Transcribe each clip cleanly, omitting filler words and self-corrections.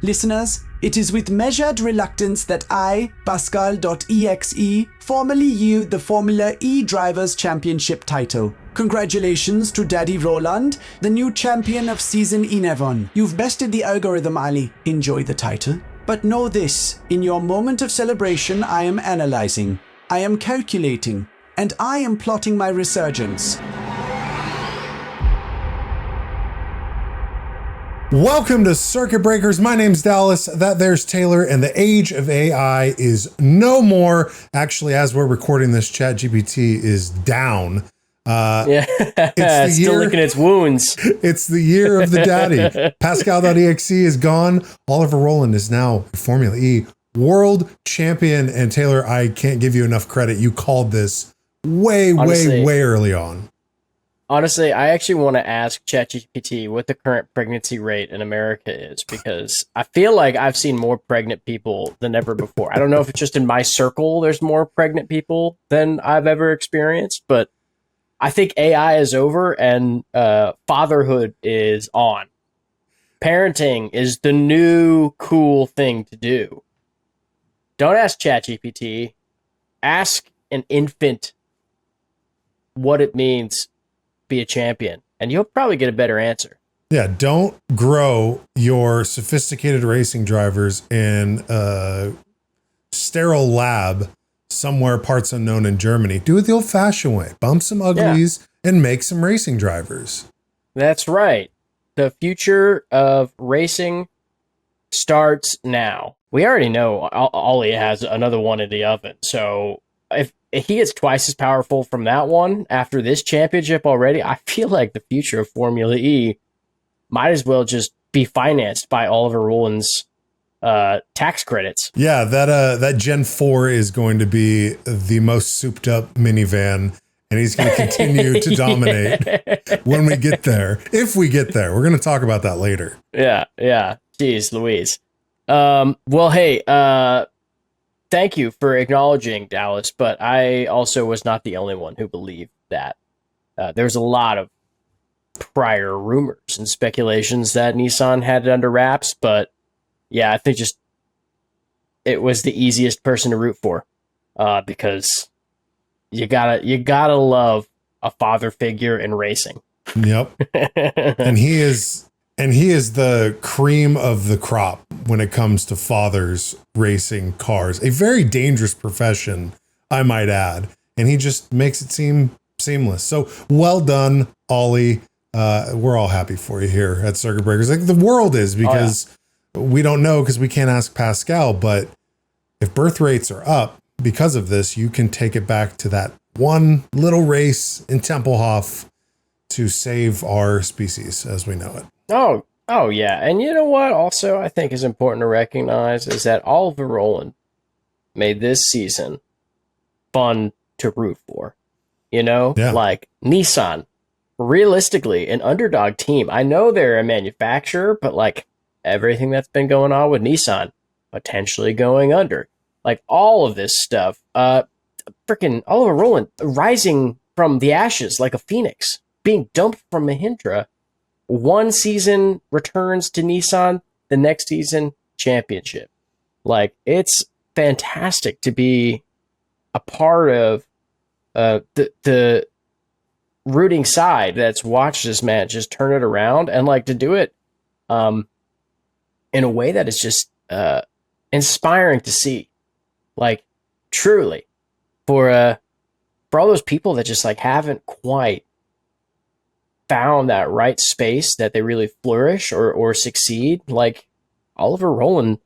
Listeners, it is with measured reluctance that I, Pascal.exe, formally yield the Formula E Drivers' Championship title. Congratulations to Daddy Rowland, the new champion of Season 11. You've bested the algorithm, Ali. Enjoy the title. But know this, in your moment of celebration, I am analyzing, I am calculating, and I am plotting my resurgence. Welcome to Circuit Breakers. My name's Dallas. That there's Taylor, and the age of AI is no more. Actually, as we're recording this, ChatGPT is down. It's still licking its wounds. It's the year of the daddy. Pascal.exe is gone. Oliver Rowland is now Formula E world champion. And Taylor, I can't give you enough credit. You called this way early on. Honestly, I actually want to ask ChatGPT what the current pregnancy rate in America is, because I feel like I've seen more pregnant people than ever before. I don't know if it's just in my circle there's more pregnant people than I've ever experienced, but I think AI is over and fatherhood is on. Parenting is the new cool thing to do. Don't ask ChatGPT. Ask an infant what it means be a champion, and you'll probably get a better answer. Yeah, don't grow your sophisticated racing drivers in a sterile lab somewhere parts unknown in Germany. Do it the old-fashioned way. Bump some uglies and make some racing drivers. That's right. The future of racing starts now. We already know Ollie has another one in the oven, so if he gets twice as powerful from that one after this championship already, I feel like the future of Formula E might as well just be financed by Oliver Rowland's tax credits. Yeah, that Gen 4 is going to be the most souped up minivan, and he's going to continue to dominate when we get there. If we get there, we're going to talk about that later. Yeah. Jeez Louise. Well, hey, thank you for acknowledging, Dallas, but I also was not the only one who believed that. There's a lot of prior rumors and speculations that Nissan had it under wraps, but yeah, I think just it was the easiest person to root for, because you gotta love a father figure in racing. Yep, and he is the cream of the crop when it comes to fathers racing cars. A very dangerous profession, I might add. And he just makes it seem seamless. So well done, Ollie. We're all happy for you here at Circuit Breakers. Like the world is, because we don't know, because we can't ask Pascal. But if birth rates are up because of this, you can take it back to that one little race in Tempelhof to save our species as we know it. Oh yeah. And you know what also I think is important to recognize is that Oliver Rowland made this season fun to root for. You know, like Nissan, realistically, an underdog team. I know they're a manufacturer, but like everything that's been going on with Nissan potentially going under, like all of this stuff, freaking Oliver Rowland rising from the ashes like a phoenix, being dumped from Mahindra. One season returns to Nissan, the next season championship. Like, it's fantastic to be a part of the rooting side that's watched this man just turn it around, and like to do it in a way that is just inspiring to see. Like, truly, for all those people that just like haven't quite found that right space that they really flourish or succeed, like Oliver Rowland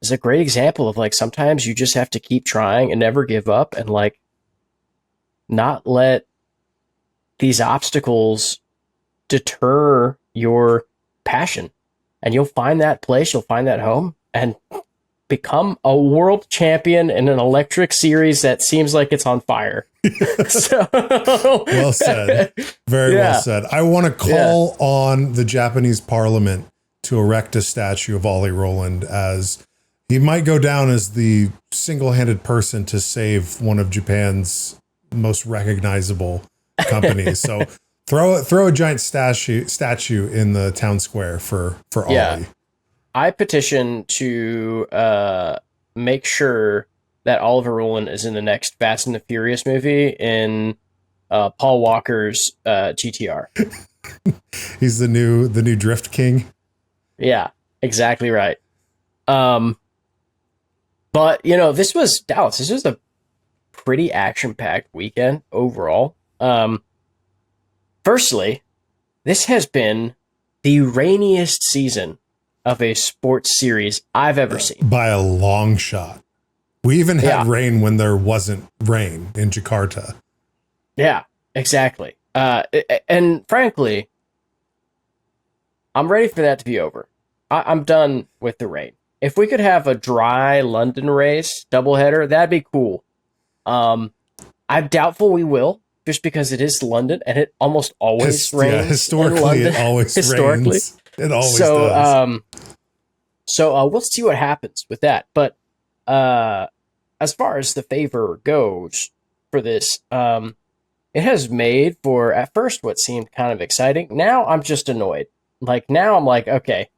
is a great example of like sometimes you just have to keep trying and never give up, and like not let these obstacles deter your passion, and you'll find that place, you'll find that home, and become a world champion in an electric series that seems like it's on fire. So, well said. Very well said. I want to call on the Japanese parliament to erect a statue of Ollie Rowland, as he might go down as the single-handed person to save one of Japan's most recognizable companies. So throw a giant statue in the town square for Ollie. I petition to make sure that Oliver Rowland is in the next Fast and the Furious movie in Paul Walker's GTR. He's the new Drift King. Yeah, exactly right. But this was Dallas. This was a pretty action-packed weekend overall. Firstly, this has been the rainiest season of a sports series I've ever seen. By a long shot. We even had rain when there wasn't rain in Jakarta. Yeah, exactly. And frankly, I'm ready for that to be over. I'm done with the rain. If we could have a dry London race doubleheader, that'd be cool. I'm doubtful we will, just because it is London and it almost always rains. Yeah, historically, it always rains. It always does. So we'll see what happens with that. But as far as the favor goes for this, it has made for, at first, what seemed kind of exciting. Now I'm just annoyed. Now I'm like, okay,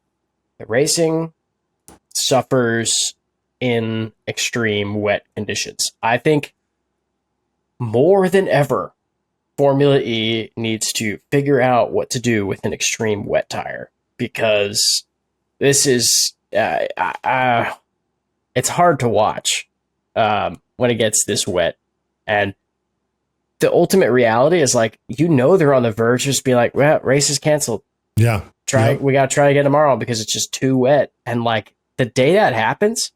the racing suffers in extreme wet conditions. I think more than ever, Formula E needs to figure out what to do with an extreme wet tire, because this is it's hard to watch when it gets this wet. And the ultimate reality is they're on the verge of just being like, well, race is canceled. Yeah. We got to try again tomorrow because it's just too wet. And the day that happens,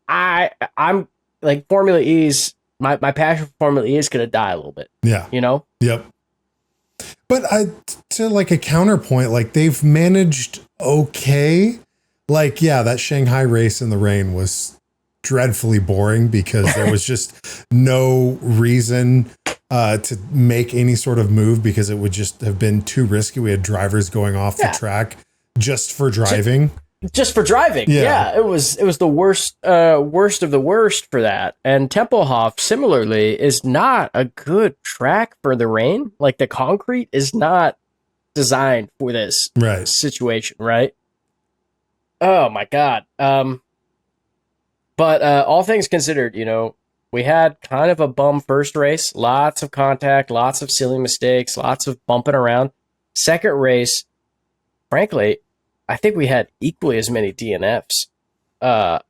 I'm Formula E's, my passion for Formula E is going to die a little bit. Yeah. Yep. But to a counterpoint, they've managed okay. That Shanghai race in the rain was dreadfully boring because there was just no reason to make any sort of move because it would just have been too risky. We had drivers going off the track just for driving. Just for driving. Yeah. It was the worst of the worst for that. And Tempelhof similarly is not a good track for the rain. The concrete is not designed for this situation, right? Oh my God. But all things considered, we had kind of a bum first race, lots of contact, lots of silly mistakes, lots of bumping around. Second race, frankly, I think we had equally as many DNFs, but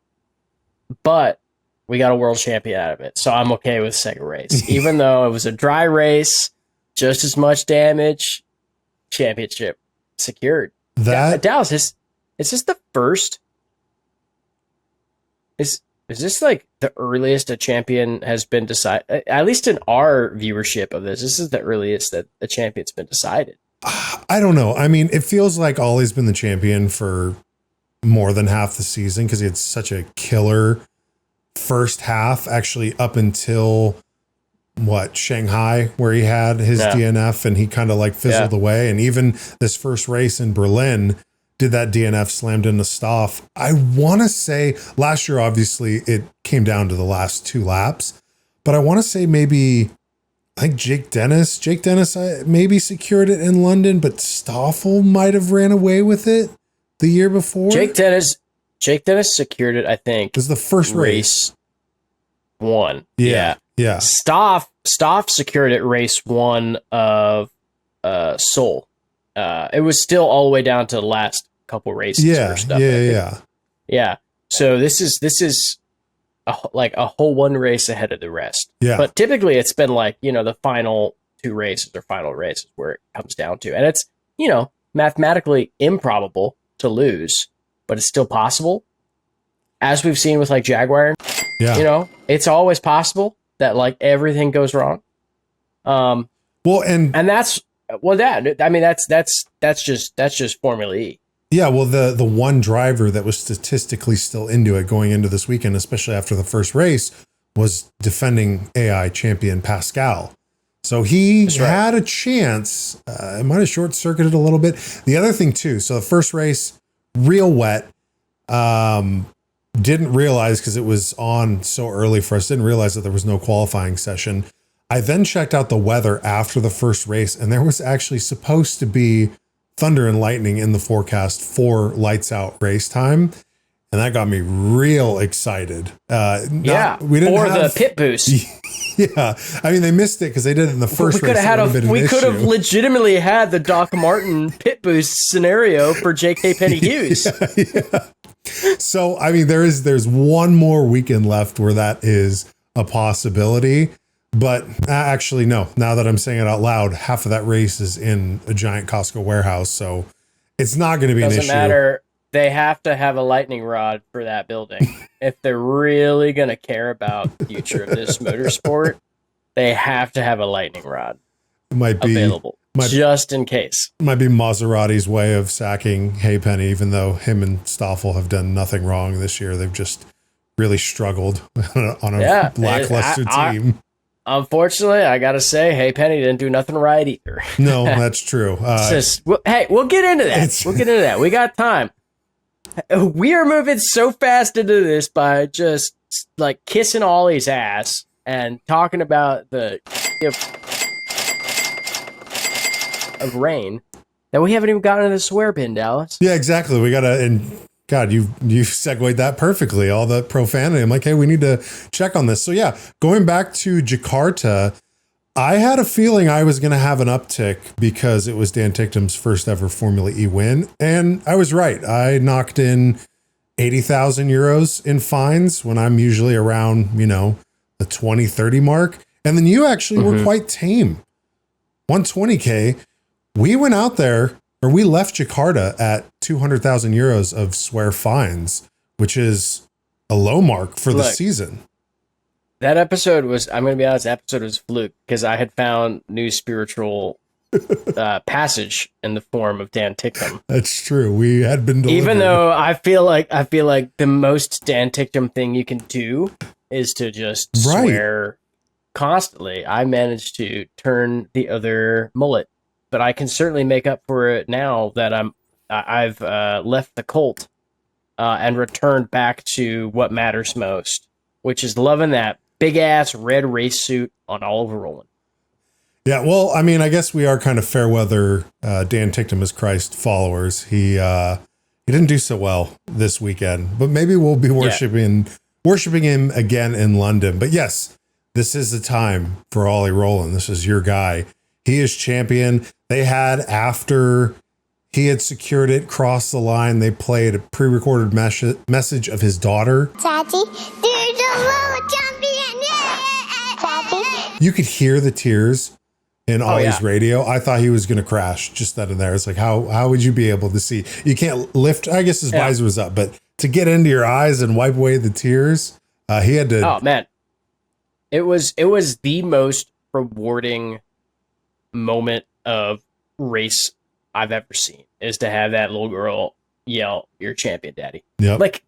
we got a world champion out of it. So I'm okay with second race, even though it was a dry race, just as much damage, championship secured. Dallas, is this the first? Is this the earliest a champion has been decided? At least in our viewership of this is the earliest that a champion's been decided. I don't know. I mean, it feels like Ollie's been the champion for more than half the season because he had such a killer first half, actually up until Shanghai, where he had his DNF and he kind of fizzled away. And even this first race in Berlin did that DNF, slammed into Stoff. I want to say last year, obviously it came down to the last two laps, but I want to say maybe I think Jake Dennis maybe secured it in London, but Stoffel might have ran away with it the year before. Jake Dennis secured it, I think. It was the first race. One. Yeah. Stoff secured it race one of Seoul. It was still all the way down to the last couple races for stuff. Yeah. So this is a whole one race ahead of the rest. Yeah. But typically it's been the final two races or final races where it comes down to. And it's, mathematically improbable to lose, but it's still possible. As we've seen with Jaguar, it's always possible that everything goes wrong. And that's just Formula E. Yeah, well, the one driver that was statistically still into it going into this weekend, especially after the first race, was defending AI champion Pascal. So he had a chance. It might have short-circuited a little bit. The other thing, too, so the first race, real wet. Didn't realize, because it was on so early for us, didn't realize that there was no qualifying session. I then checked out the weather after the first race, and there was actually supposed to be thunder and lightning in the forecast for lights out race time. And that got me real excited. We didn't have the pit boost. Yeah, I mean, they missed it because they did it in the first race. We could have legitimately had the Doc Martin pit boost scenario for J.K. Penny Hughes. Yeah. So, I mean, there's one more weekend left where that is a possibility. But actually, no. Now that I'm saying it out loud, half of that race is in a giant Costco warehouse. So it's not going to be an issue. Doesn't matter. They have to have a lightning rod for that building. If they're really going to care about the future of this motorsport, they have to have a lightning rod available, just in case. Might be Maserati's way of sacking Haypenny, even though him and Stoffel have done nothing wrong this year. They've just really struggled on a lackluster team. Unfortunately, I got to say, Haypenny didn't do nothing right either. No, that's true. We'll get into that. We got time. We are moving so fast into this by just like kissing Ollie's ass and talking about the of rain that we haven't even gotten to the swear bin, Dallas. Yeah, exactly. We gotta, and God, you segued that perfectly. All the profanity. I'm like, hey, we need to check on this. So yeah, going back to Jakarta, I had a feeling I was going to have an uptick because it was Dan Ticktum's first ever Formula E win. And I was right. I knocked in 80,000 euros in fines when I'm usually around, the 20, 30 mark. And then you actually were quite tame. 120K. We went out there, or we left Jakarta at 200,000 euros of swear fines, which is a low mark for the season. That episode was, I'm going to be honest, that episode was fluke because I had found new spiritual passage in the form of Dan Ticktum. That's true. We had been delivered. Even though I feel like the most Dan Ticktum thing you can do is to just swear constantly. I managed to turn the other mullet, but I can certainly make up for it now that I've left the cult and returned back to what matters most, which is loving that big ass red race suit on Oliver Rowland. Yeah, well, I mean, I guess we are kind of fair weather Dan Ticktum as Christ followers. He didn't do so well this weekend, but maybe we'll be worshiping him again in London. But yes, this is the time for Ollie Rowland. This is your guy. He is champion. They had, after he had secured it, crossed the line, they played a pre-recorded message of his daughter. Daddy, there's a world champion. Daddy. You could hear the tears in Ollie's radio. I thought he was going to crash just then and there. It's like, how would you be able to see? You can't lift. I guess his visor was up, but to get into your eyes and wipe away the tears, he had to. Oh man, it was the most rewarding moment of race I've ever seen, is to have that little girl yell, "You're champion, daddy." Yep. Like,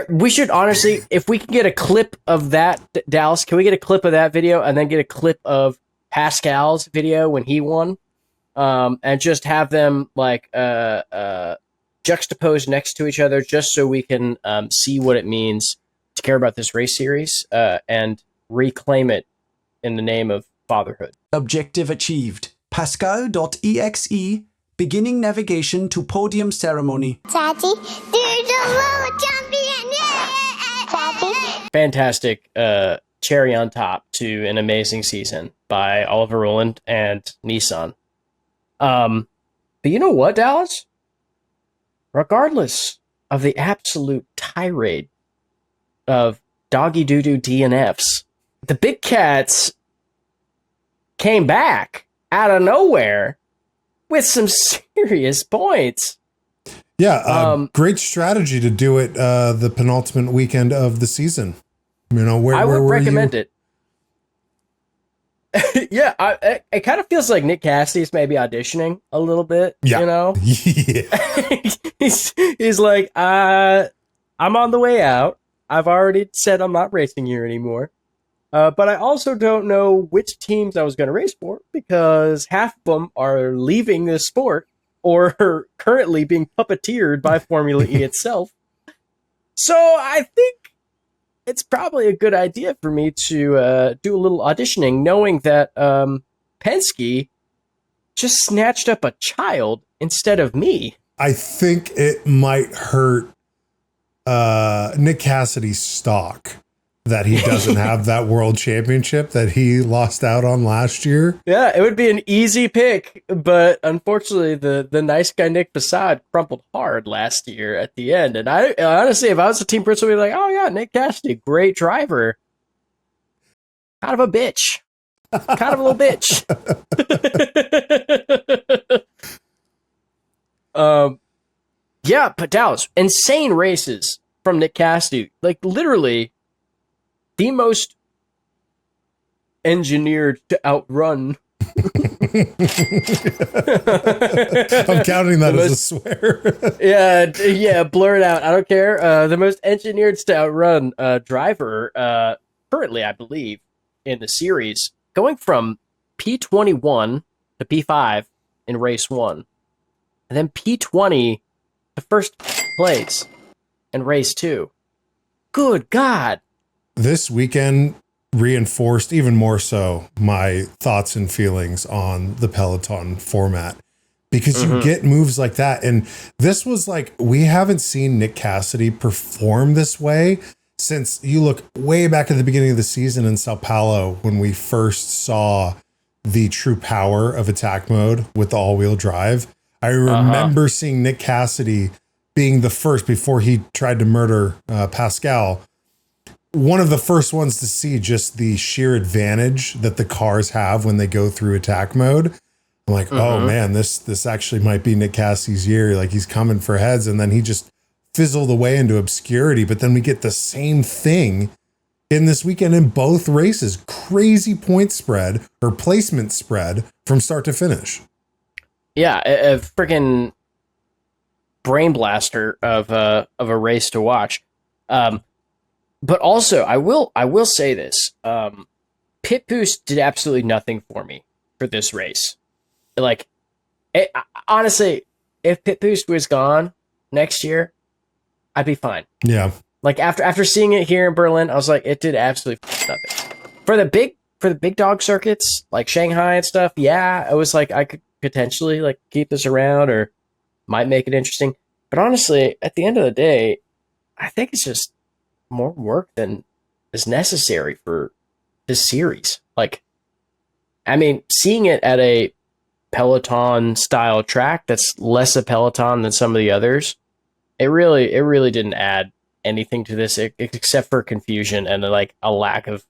we should honestly, if we can get a clip of that, Dallas, can we get a clip of that video and then get a clip of Pascal's video when he won? And just have them like juxtaposed next to each other, just so we can see what it means to care about this race series and reclaim it in the name of fatherhood. Objective achieved. Pascal.exe beginning navigation to podium ceremony. Daddy, there's a world champion. Daddy. Fantastic cherry on top to an amazing season by Oliver Rowland and Nissan. But you know what, Dallas? Regardless of the absolute tirade of doggy doo-doo DNFs, the big cats came back out of nowhere with some serious points. Yeah, great strategy to do it the penultimate weekend of the season. I would recommend it. Yeah, it kind of feels like Nick Cassidy's maybe auditioning a little bit. Yeah. Yeah. he's like, I'm on the way out. I've already said I'm not racing here anymore. But I also don't know which teams I was going to race for, because half of them are leaving this sport or are currently being puppeteered by Formula E itself. So I think it's probably a good idea for me to do a little auditioning, knowing that Penske just snatched up a child instead of me. I think it might hurt Nick Cassidy's stock that he doesn't have that world championship that he lost out on last year. Yeah, it would be an easy pick, but unfortunately the nice guy Nick Passad crumpled hard last year at the end. And I honestly, if I was a team principal, I'd be like, oh yeah, Nick Cassidy, great driver. Kind of a bitch. Kind of a little bitch. Yeah, but Dallas, insane races from Nick Cassidy. Like literally the most engineered to outrun. I'm counting that as a swear. yeah, blur it out. I don't care. The most engineered to outrun driver currently, I believe, in the series, going from P21 to P5 in race 1, and then P20 to first place in race 2. Good God. This weekend reinforced even more so my thoughts and feelings on the peloton format, because you get moves like that. And this was like, we haven't seen Nick Cassidy perform this way since you look way back at the beginning of the season in Sao Paulo, when we first saw the true power of attack mode with the all-wheel drive. I remember seeing Nick Cassidy being the first, before he tried to murder Pascal, one of the first ones to see just the sheer advantage that the cars have when they go through attack mode. I'm like, oh man, this actually might be Nick Cassidy's year. Like, he's coming for heads, and then he just fizzled away into obscurity. But then we get the same thing in this weekend in both races. Crazy point spread or placement spread from start to finish. Yeah, a freaking brain blaster of a race to watch. But also, I will say this: Pit Boost did absolutely nothing for me for this race. Like, honestly, if Pit Boost was gone next year, I'd be fine. Yeah. Like after seeing it here in Berlin, I was like, it did absolutely nothing. For the big dog circuits like Shanghai and stuff. Yeah, it was like I could potentially like keep this around or might make it interesting. But honestly, at the end of the day, I think it's just more work than is necessary for this series. Like, I mean, seeing it at a peloton style track that's less a peloton than some of the others, it really didn't add anything to this except for confusion and like a lack of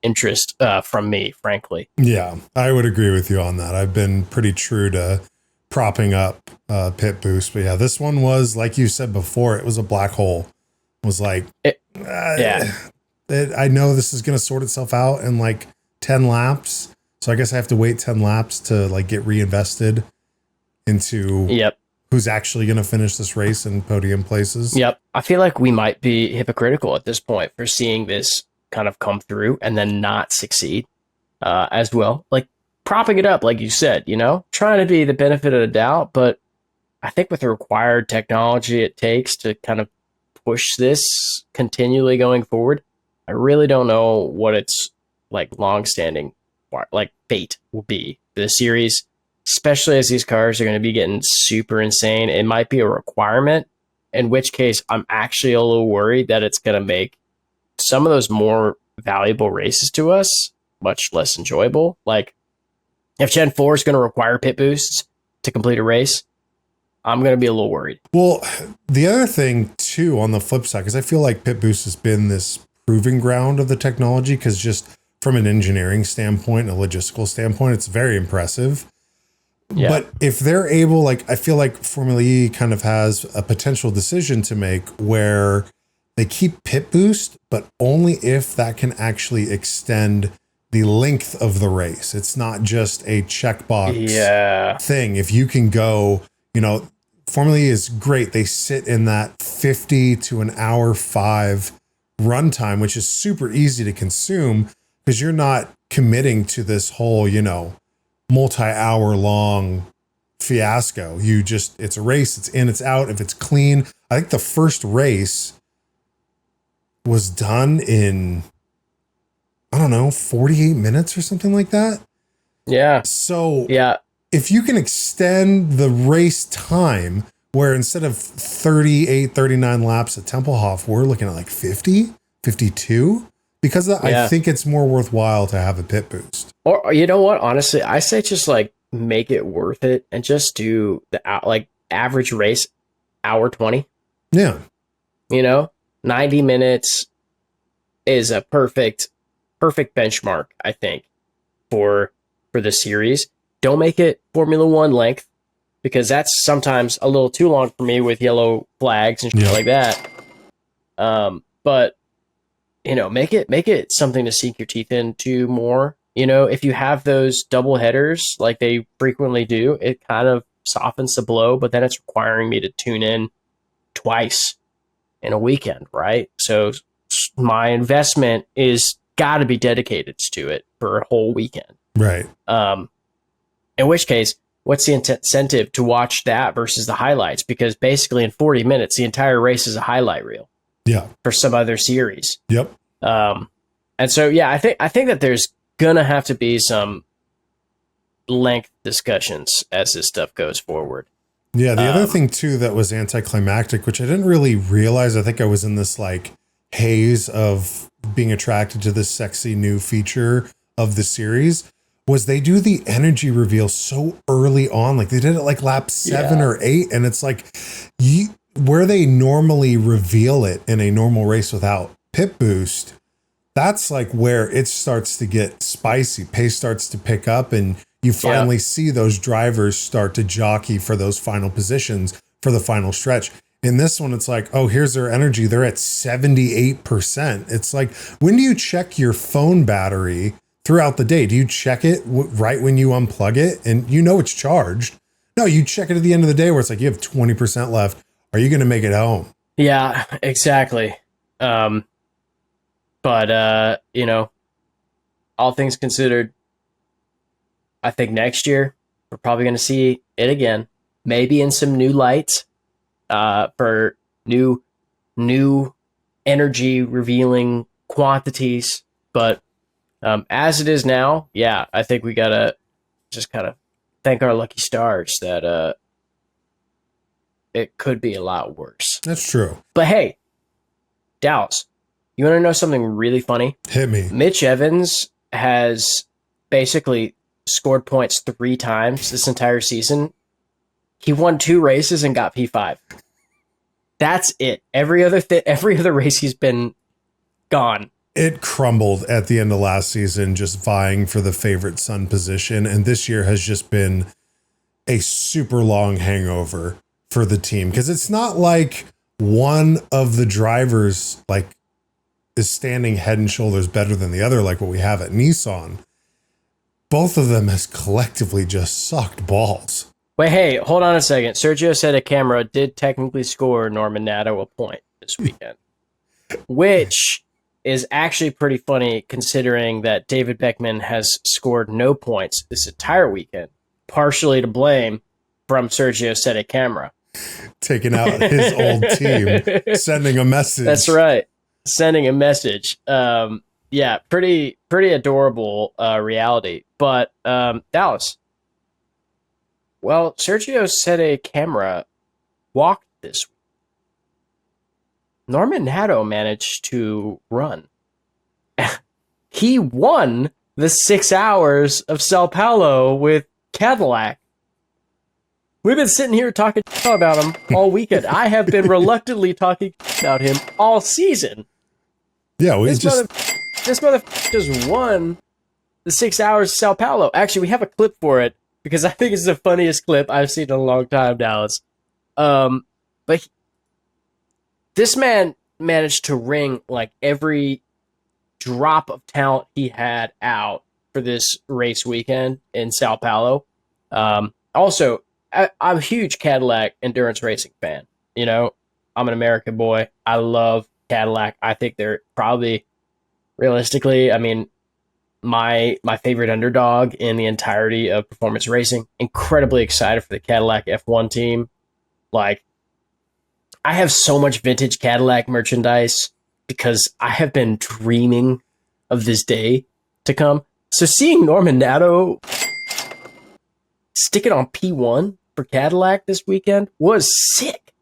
interest from me, frankly. Yeah, I would agree with you on that. I've been pretty true to propping up Pit Boost, but yeah, this one was, like you said before, it was a black hole. It was like, I know this is going to sort itself out in like 10 laps. So I guess I have to wait 10 laps to like get reinvested into who's actually going to finish this race in podium places. Yep. I feel like we might be hypocritical at this point for seeing this kind of come through and then not succeed as well. Like propping it up, like you said, you know, trying to be the benefit of the doubt. But I think with the required technology it takes to kind of push this continually going forward, I really don't know what its like long-standing like fate will be for the series, especially as these cars are going to be getting super insane. It might be a requirement, in which case I'm actually a little worried that it's going to make some of those more valuable races to us much less enjoyable. Like if Gen 4 is going to require pit boosts to complete a race, I'm going to be a little worried. Well, the other thing too, on the flip side, because I feel like pit boost has been this proving ground of the technology, because just from an engineering standpoint, a logistical standpoint, it's very impressive. Yeah. But if they're able, like, I feel like Formula E kind of has a potential decision to make where they keep pit boost, but only if that can actually extend the length of the race. It's not just a checkbox thing. If you can go, you know, Formula E is great. They sit in that 50 to an hour 5 runtime, which is super easy to consume because you're not committing to this whole, you know, multi-hour long fiasco. You just, it's a race, it's in, it's out. If it's clean, I think the first race was done in, I don't know, 48 minutes or something like that. Yeah. So if you can extend the race time where instead of 38, 39 laps at Tempelhof, we're looking at like 50, 52, because I think it's more worthwhile to have a pit boost. Or you know what? Honestly, I say just like make it worth it and just do the like average race hour 20. Yeah. 90 minutes is a perfect benchmark, I think, for the series. Don't make it Formula One length, because that's sometimes a little too long for me with yellow flags and shit like that. But make it something to sink your teeth into more. If you have those double headers like they frequently do, it kind of softens the blow, but then it's requiring me to tune in twice in a weekend, right? So my investment is got to be dedicated to it for a whole weekend. Right. In which case, what's the incentive to watch that versus the highlights? Because basically in 40 minutes, the entire race is a highlight reel. Yeah. For some other series. Yep. And so, yeah, I think that there's going to have to be some length discussions as this stuff goes forward. Yeah. The other thing too, that was anticlimactic, which I didn't really realize. I think I was in this like haze of being attracted to this sexy new feature of the series, was they do the energy reveal so early on. Like they did it like lap 7 or 8. And it's like where they normally reveal it in a normal race without pit boost, that's like where it starts to get spicy. Pace starts to pick up, and you finally see those drivers start to jockey for those final positions for the final stretch. In this one, it's like, oh, here's their energy. They're at 78%. It's like, when do you check your phone battery throughout the day? Do you check it right when you unplug it and it's charged? No, you check it at the end of the day where it's like you have 20% left. Are you going to make it home? Yeah, exactly. But all things considered, I think next year we're probably going to see it again, maybe in some new lights, for new energy revealing quantities. But as it is now, I think we got to just kind of thank our lucky stars that it could be a lot worse. That's true. But hey, Dallas, you want to know something really funny? Hit me. Mitch Evans has basically scored points 3 times this entire season. He won 2 races and got P5. That's it. Every other race he's been gone. It crumbled at the end of last season, just vying for the favorite son position. And this year has just been a super long hangover for the team, because it's not like one of the drivers like is standing head and shoulders better than the other, like what we have at Nissan. Both of them has collectively just sucked balls. Wait, hey, hold on a second. Sergio said a camera did technically score Norman Nato a point this weekend, which is actually pretty funny considering that David Beckman has scored no points this entire weekend, partially to blame from Sergio said a camera. Taking out his old team, sending a message. That's right. Sending a message. Pretty adorable reality. But Dallas, well, Sergio said a camera walked this week. Norman Nato managed to run. He won the 6 hours of Sao Paulo with Cadillac. We've been sitting here talking about him all weekend. I have been reluctantly talking about him all season. Yeah, this motherfucker just won the 6 hours of Sao Paulo. Actually, we have a clip for it because I think it's the funniest clip I've seen in a long time, Dallas. But this man managed to wring like every drop of talent he had out for this race weekend in Sao Paulo. Also, I'm a huge Cadillac endurance racing fan. I'm an American boy. I love Cadillac. I think they're probably, realistically, my favorite underdog in the entirety of performance racing. Incredibly excited for the Cadillac F1 team. Like, I have so much vintage Cadillac merchandise because I have been dreaming of this day to come. So seeing Norman Nato stick it on P1 for Cadillac this weekend was sick.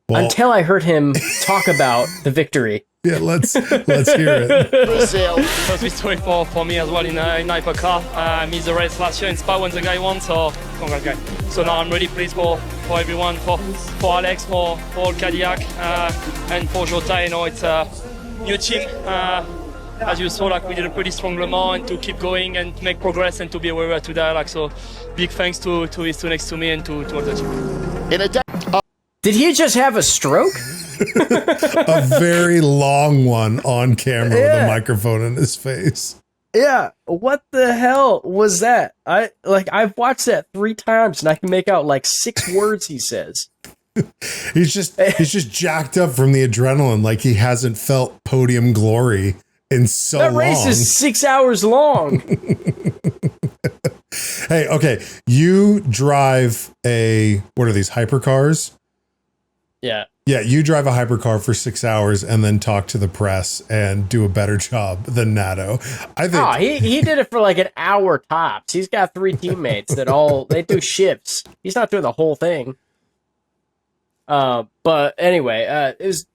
Well, until I heard him talk about the victory. Yeah, let's hear it. Brazil. First victory for me as well in hypercar. I missed the race last year in Spa when the guy won, so congrats guy. So now I'm really pleased for everyone, for Alex, for Cadillac, and for Jota. You know, it's a new team. As you saw, like we did a pretty strong Le Mans, and to keep going and make progress and to be where we are today. Like, so big thanks to his two next to me and to all the team. In a day. Did he just have a stroke? A very long one on camera with a microphone in his face. Yeah, what the hell was that? I've watched that 3 times and I can make out like 6 words he says. He's just jacked up from the adrenaline, like he hasn't felt podium glory in so long. That race is 6 hours long. Hey, okay, you drive what are these, hypercars? Yeah. Yeah, you drive a hypercar for 6 hours and then talk to the press and do a better job than Nato. I think he did it for like an hour tops. He's got 3 teammates that they do shifts. He's not doing the whole thing. But anyway, it was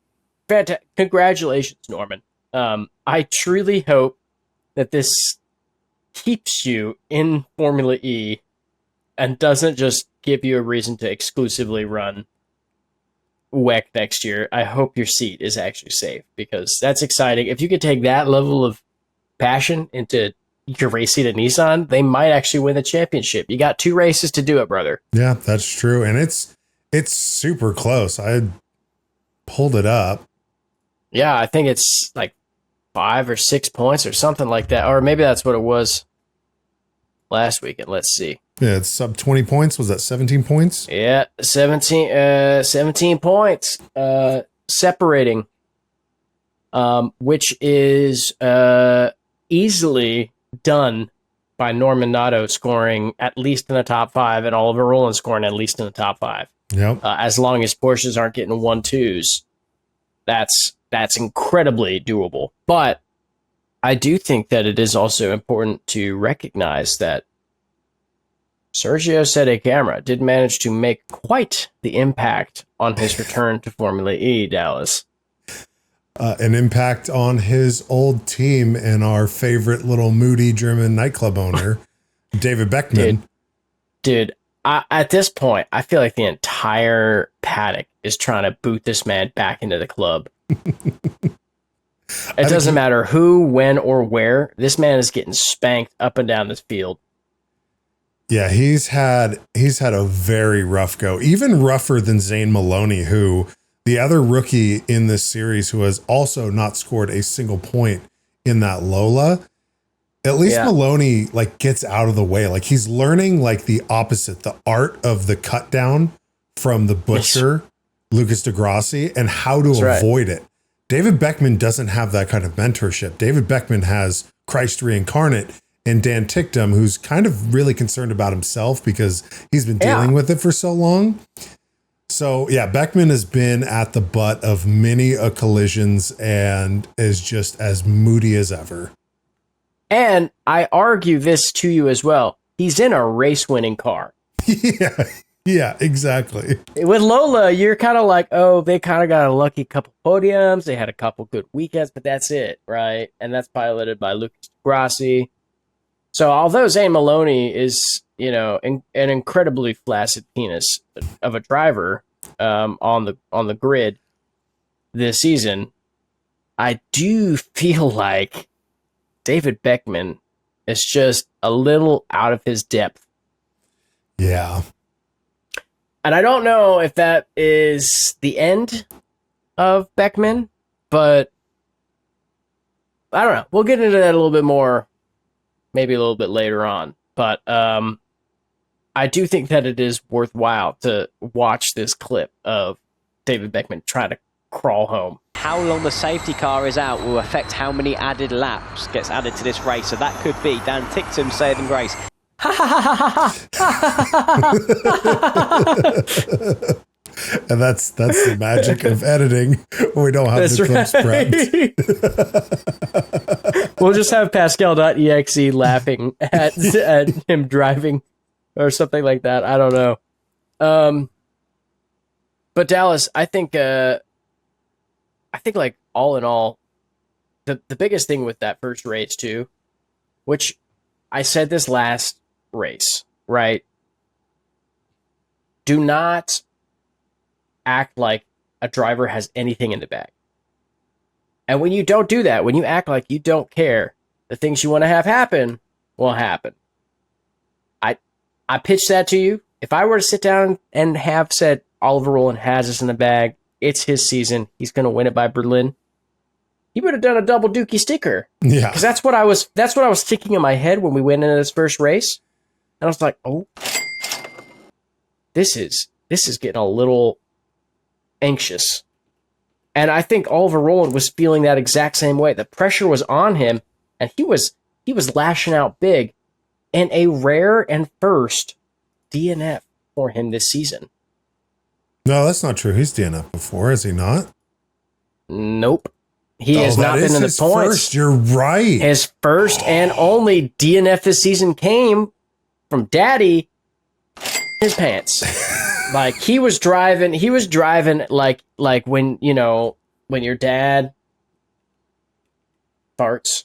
fantastic. Congratulations, Norman. I truly hope that this keeps you in Formula E and doesn't just give you a reason to exclusively run WEC next year. I hope your seat is actually safe, because that's exciting. If you could take that level of passion into your race seat at Nissan, they might actually win the championship. You got 2 races to do it, brother. Yeah, that's true. And it's super close. I pulled it up. Yeah, I think it's like 5 or 6 points or something like that. Or maybe that's what it was last weekend. Let's see. Yeah, it's sub 20 points. Was that 17 points? Yeah, 17 points separating, which is easily done by Norman Nato scoring at least in the top 5 and Oliver Rowland scoring at least in the top 5. Yep. As long as Porsches aren't getting 1-2s, that's incredibly doable. But I do think that it is also important to recognize that Sergio Sette Camara did manage to make quite the impact on his return to Formula E, Dallas. An impact on his old team and our favorite little moody German nightclub owner, David Beckman. Dude, at this point, I feel like the entire paddock is trying to boot this man back into the club. It doesn't matter who, when, or where. This man is getting spanked up and down this field. Yeah, he's had a very rough go, even rougher than Zane Maloney, who the other rookie in this series who has also not scored a single point in that Lola. At least Maloney gets out of the way. Like he's learning the opposite, the art of the cut down from the butcher, Lucas de Grassi, and how to avoid it. David Beckman doesn't have that kind of mentorship. David Beckman has Christ reincarnate and Dan Ticktum, who's kind of really concerned about himself because he's been dealing with it for so long. So, yeah, Beckman has been at the butt of many collisions and is just as moody as ever. And I argue this to you as well. He's in a race-winning car. Yeah, exactly. With Lola, you're kind of like, oh, they kind of got a lucky couple podiums. They had a couple good weekends, but that's it, right? And that's piloted by Lucas Grassi. So although Zane Maloney is, an incredibly flaccid penis of a driver on the grid this season, I do feel like David Beckman is just a little out of his depth. Yeah. And I don't know if that is the end of Beckman, but I don't know. We'll get into that a little bit more, maybe a little bit later on. But I do think that it is worthwhile to watch this clip of David Beckman trying to crawl home. How long the safety car is out will affect how many added laps gets added to this race. So that could be Dan Ticktum's saving grace. And that's the magic of editing. We don't have the clips prepped. We'll just have Pascal.exe laughing at him driving or something like that. I don't know. But Dallas, I think like all in all, the biggest thing with that first race too, which I said this last race, right? Do not act like a driver has anything in the bag. And when you don't do that, when you act like you don't care, the things you want to have happen will happen. I pitched that to you. If I were to sit down and have said Oliver Rowland has this in the bag, it's his season, he's going to win it by Berlin, he would have done a double dookie sticker. Yeah. Because that's what I was thinking in my head when we went into this first race. And I was like, oh, this is getting a little anxious. And I think Oliver Rowland was feeling that exact same way. The pressure was on him, and he was lashing out big. And a rare and first DNF for him this season. No, that's not true. He's DNF before, is he not? Nope. He has not been in the points. First, you're right. His first and only DNF this season came from Daddy his pants. Like he was driving like when, you know, when your dad farts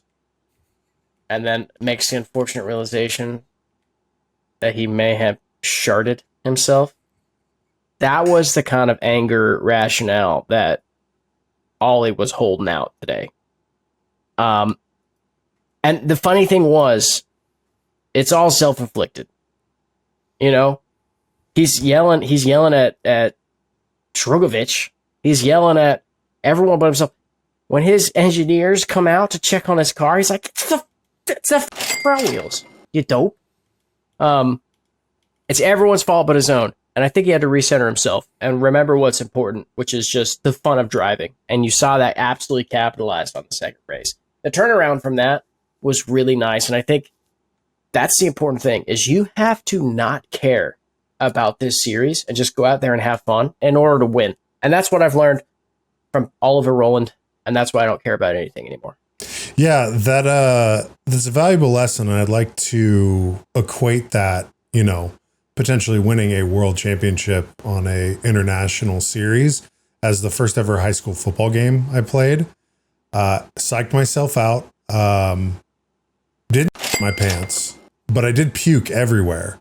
and then makes the unfortunate realization that he may have sharted himself. That was the kind of anger rationale that Ollie was holding out today. And the funny thing was, it's all self-inflicted. You know, he's yelling at Drogovic. He's yelling at everyone but himself. When his engineers come out to check on his car, he's like, it's the front wheels, you dope. It's everyone's fault but his own. And I think he had to recenter himself and remember what's important, which is just the fun of driving. And you saw that absolutely capitalized on the second race. The turnaround from that was really nice. And I think that's the important thing, is you have to not care about this series and just go out there and have fun in order to win. And that's what I've learned from Oliver Rowland. And that's why I don't care about anything anymore. Yeah, that's a valuable lesson. And I'd like to equate that, you know, potentially winning a world championship on a international series as the first ever high school football game I played. Psyched myself out. Didn't my pants, but I did puke everywhere.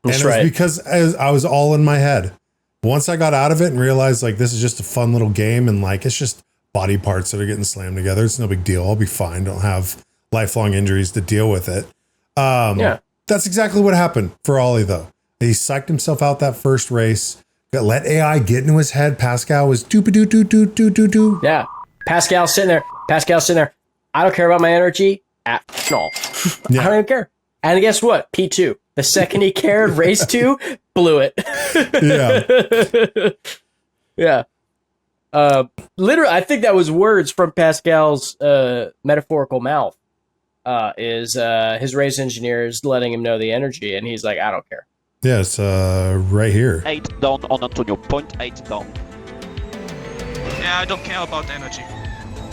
That's and it was because I was all in my head. Once I got out of it and realized like this is just a fun little game and like it's just body parts that are getting slammed together. It's no big deal. I'll be fine. Don't have lifelong injuries to deal with it. Yeah. That's exactly what happened for Ollie though. He psyched himself out that first race. Let AI get into his head. Pascal was do. Yeah. Pascal's sitting there. I don't care about my energy at all. Yeah. I don't even care. And guess what? P2. The second he cared, race 2, blew it. Yeah. Yeah. Literally, I think that was words from Pascal's metaphorical mouth. Is his race engineer is letting him know the energy, and he's like, I don't care. Yeah, it's right here. 8 down on Antonio. 0.8 down. Yeah, I don't care about energy.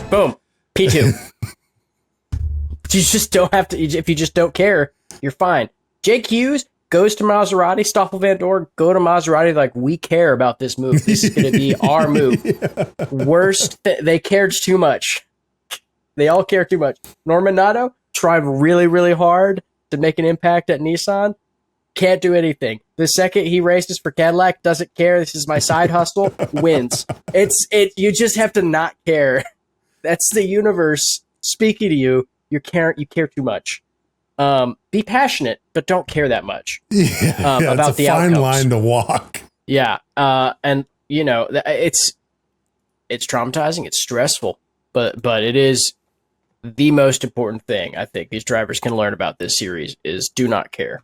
Boom. P2. You just don't have to. If you just don't care, you're fine. Jake Hughes goes to Maserati. Stoffel Van Dorn go to Maserati. Like, we care about this move. This is going to be our move. Yeah. They cared too much. They all care too much. Norman Nato tried really, really hard to make an impact at Nissan. Can't do anything. The second he races for Cadillac, doesn't care. This is my side hustle. Wins. You just have to not care. That's the universe speaking to you. You care too much. Be passionate, but don't care that much. About the outcomes. Fine line to walk. Yeah. And you know, it's traumatizing. It's stressful, but it is the most important thing I think these drivers can learn about this series is do not care.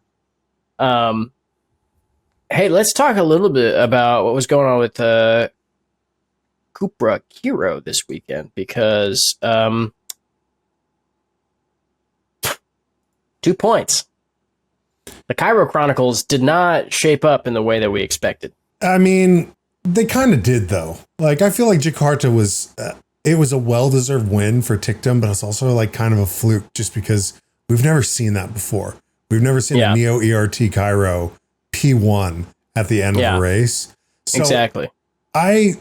Hey, let's talk a little bit about what was going on with Cupra Kiro this weekend, because 2 points. The Cairo Chronicles did not shape up in the way that we expected. I mean, they kind of did, though. Like, I feel like Jakarta was, it was a well-deserved win for Tictum, but it's also like kind of a fluke just because we've never seen that before. We've never seen a Neo ERT Kiro P1 at the end of a race. So exactly. I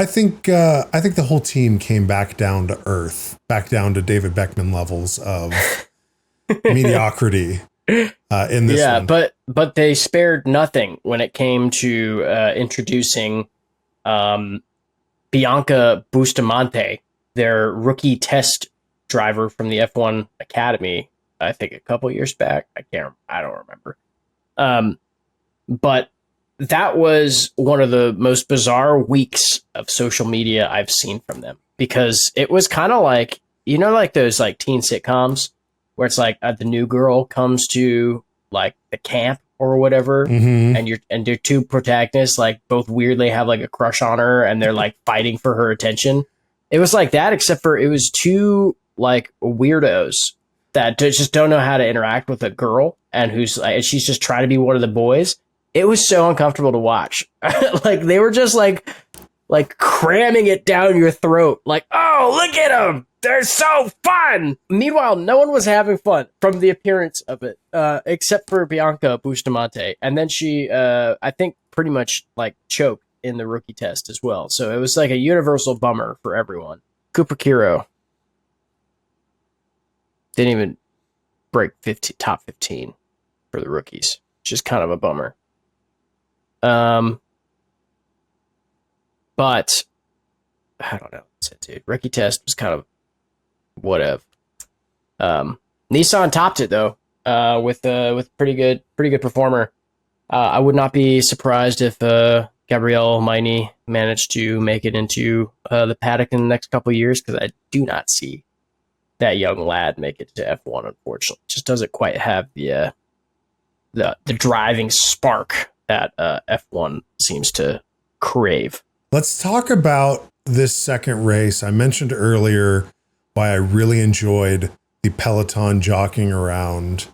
think the whole team came back down to earth, back down to David Beckman levels of mediocrity in this one. but they spared nothing when it came to introducing Bianca Bustamante, their rookie test driver from the F1 Academy, I think a couple years back. I don't remember. But that was one of the most bizarre weeks of social media I've seen from them, because it was kind of like, you know, like those like teen sitcoms where it's like the new girl comes to like the camp or whatever, and their two protagonists like both weirdly have like a crush on her and they're like fighting for her attention. It was like that, except for it was two like weirdos that just don't know how to interact with a girl, and she's just trying to be one of the boys. It was so uncomfortable to watch. Like they were just like cramming it down your throat. Like, oh, look at them. They're so fun. Meanwhile, no one was having fun from the appearance of it, except for Bianca Bustamante. And then she, I think, pretty much like choked in the rookie test as well. So it was like a universal bummer for everyone. Cooper Kiro didn't even break top 15 for the rookies. Just kind of a bummer. But I don't know. That's it, dude. Rookie test was kind of whatever. Nissan topped it though, with pretty good performer. I would not be surprised if Gabriel Maini managed to make it into the paddock in the next couple of years, because I do not see that young lad make it to F1. Unfortunately, just doesn't quite have the driving spark that F1 seems to crave. Let's talk about this second race. I mentioned earlier why I really enjoyed the peloton jockeying around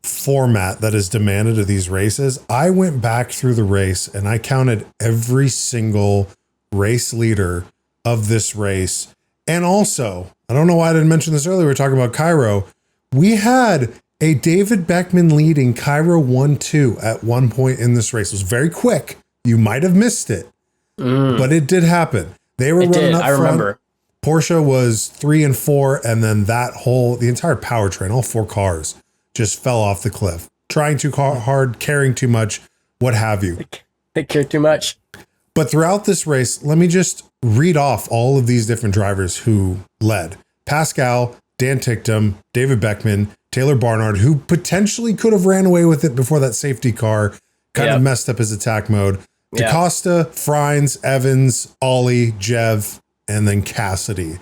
format that is demanded of these races. I went back through the race and I counted every single race leader of this race. And also, I don't know why I didn't mention this earlier. We were talking about Kiro. We had a David Beckman leading Kiro 1-2 at one point in this race. It was very quick. You might have missed it, but it did happen. They were running up front. I remember. Porsche was 3 and 4, and then the entire powertrain, all 4 cars, just fell off the cliff. Trying too hard, caring too much, what have you. They care too much. But throughout this race, let me just read off all of these different drivers who led. Pascal, Dan Ticktum, David Beckman, Taylor Barnard, who potentially could have ran away with it before that safety car kind of messed up his attack mode. DaCosta, Frines, Evans, Ollie, Jev, and then Cassidy.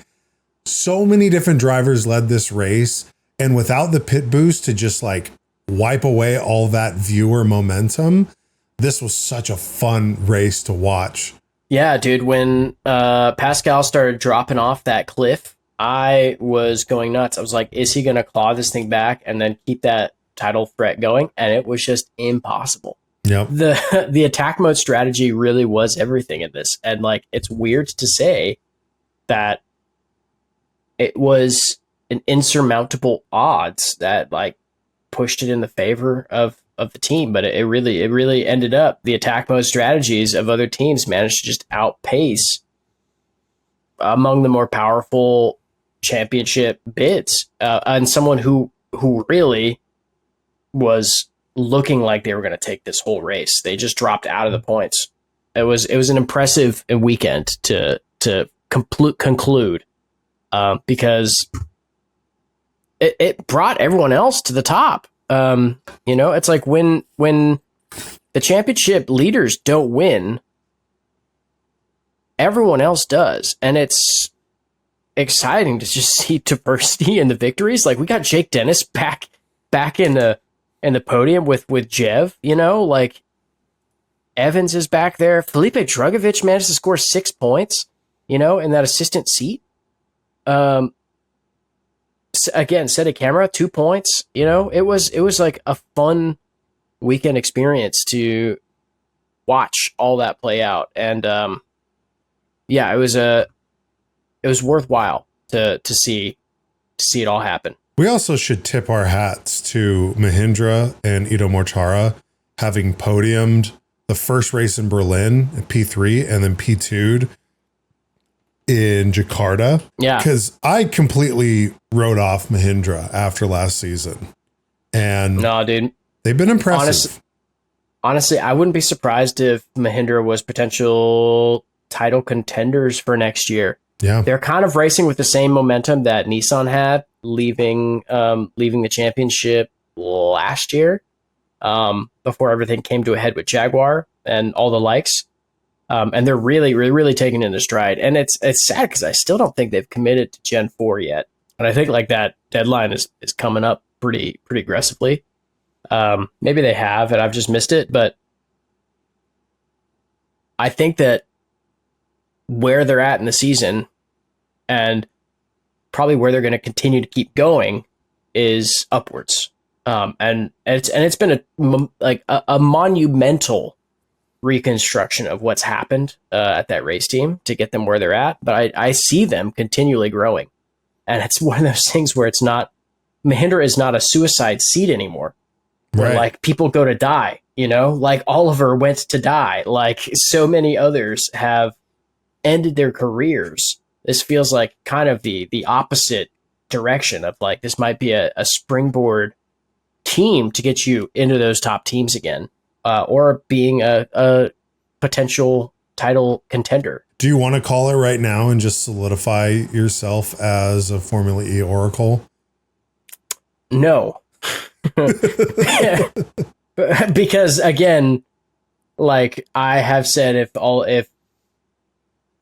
So many different drivers led this race, and without the pit boost to just like wipe away all that viewer momentum, this was such a fun race to watch. Yeah, dude, when Pascal started dropping off that cliff, I was going nuts. I was like, is he going to claw this thing back and then keep that title threat going? And it was just impossible. Yep. The attack mode strategy really was everything in this. And like, it's weird to say that it was an insurmountable odds that like pushed it in the favor of the team, but it really ended up the attack mode strategies of other teams managed to just outpace among the more powerful championship bids, and someone who really was looking like they were going to take this whole race. They just dropped out of the points. It was an impressive weekend to conclude, because it brought everyone else to the top. It's like when the championship leaders don't win, everyone else does. And it's exciting to just see diversity in the victories. Like we got Jake Dennis back in the podium with Jev, like Evans is back there. Felipe Drugovich managed to score 6 points, in that assistant seat. Again, set a camera, 2 points. It was like a fun weekend experience to watch all that play out, and it was worthwhile to see it all happen. We also should tip our hats to Mahindra and Ido Mortara having podiumed the first race in Berlin at P3 and then P2'd in Jakarta. Yeah. Because I completely wrote off Mahindra after last season. And no, dude, they've been impressive. Honestly, I wouldn't be surprised if Mahindra was potential title contenders for next year. Yeah. They're kind of racing with the same momentum that Nissan had leaving the championship last year, before everything came to a head with Jaguar and all the likes. And they're really taking it in stride. And it's sad because I still don't think they've committed to Gen 4 yet. And I think like that deadline is coming up pretty aggressively. Maybe they have and I've just missed it, but I think that where they're at in the season and probably where they're going to continue to keep going is upwards. And it's been a monumental reconstruction of what's happened at that race team to get them where they're at. But I see them continually growing. And it's one of those things where it's not, Mahindra is not a suicide seat anymore. Where like people go to die, like Oliver went to die. Like so many others have ended their careers. This feels like kind of the opposite direction of like, this might be a springboard team to get you into those top teams again, or being a potential title contender. Do you want to call it right now and just solidify yourself as a Formula E oracle? No. Because again, like I have said, if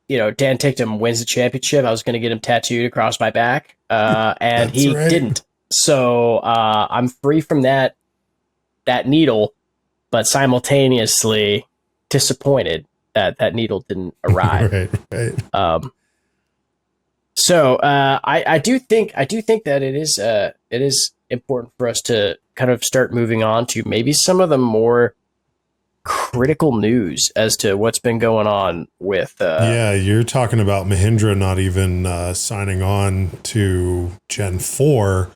Dan Ticktum wins the championship, I was going to get him tattooed across my back, and he didn't. So I'm free from that needle, but simultaneously disappointed that needle didn't arrive. Right. So I do think that it is important for us to kind of start moving on to maybe some of the more critical news as to what's been going on with you're talking about Mahindra not even signing on to Gen 4.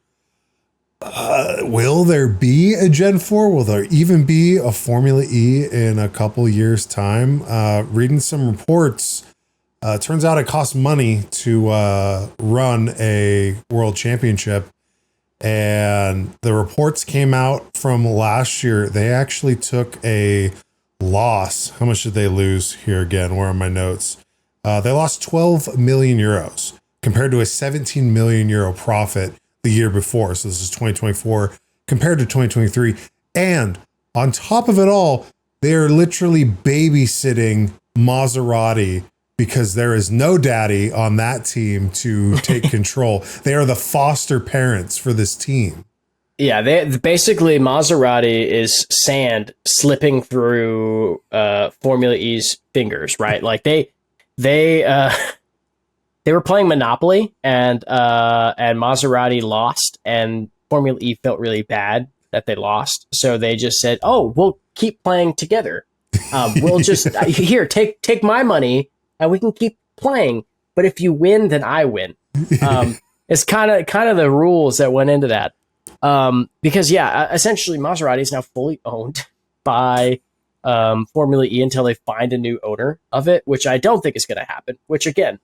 Will there be a Gen 4? Will there even be a Formula E in a couple years time? Reading some reports, turns out it costs money to run a world championship. And the reports came out from last year. They actually took a loss. How much did they lose here again? Where are my notes? They lost 12 million euros compared to a 17 million euro profit the year before. So this is 2024 compared to 2023. And on top of it all, they are literally babysitting Maserati because there is no daddy on that team to take control. They are the foster parents for this team. Yeah, they basically Maserati is sand slipping through Formula E's fingers, right? Like they were playing Monopoly and Maserati lost, and Formula E felt really bad that they lost, so they just said, "Oh, we'll keep playing together. We'll just here take my money." And we can keep playing, but if you win, then I win. It's kind of the rules that went into that. Because essentially Maserati is now fully owned by Formula E until they find a new owner of it, which I don't think is going to happen. Which again,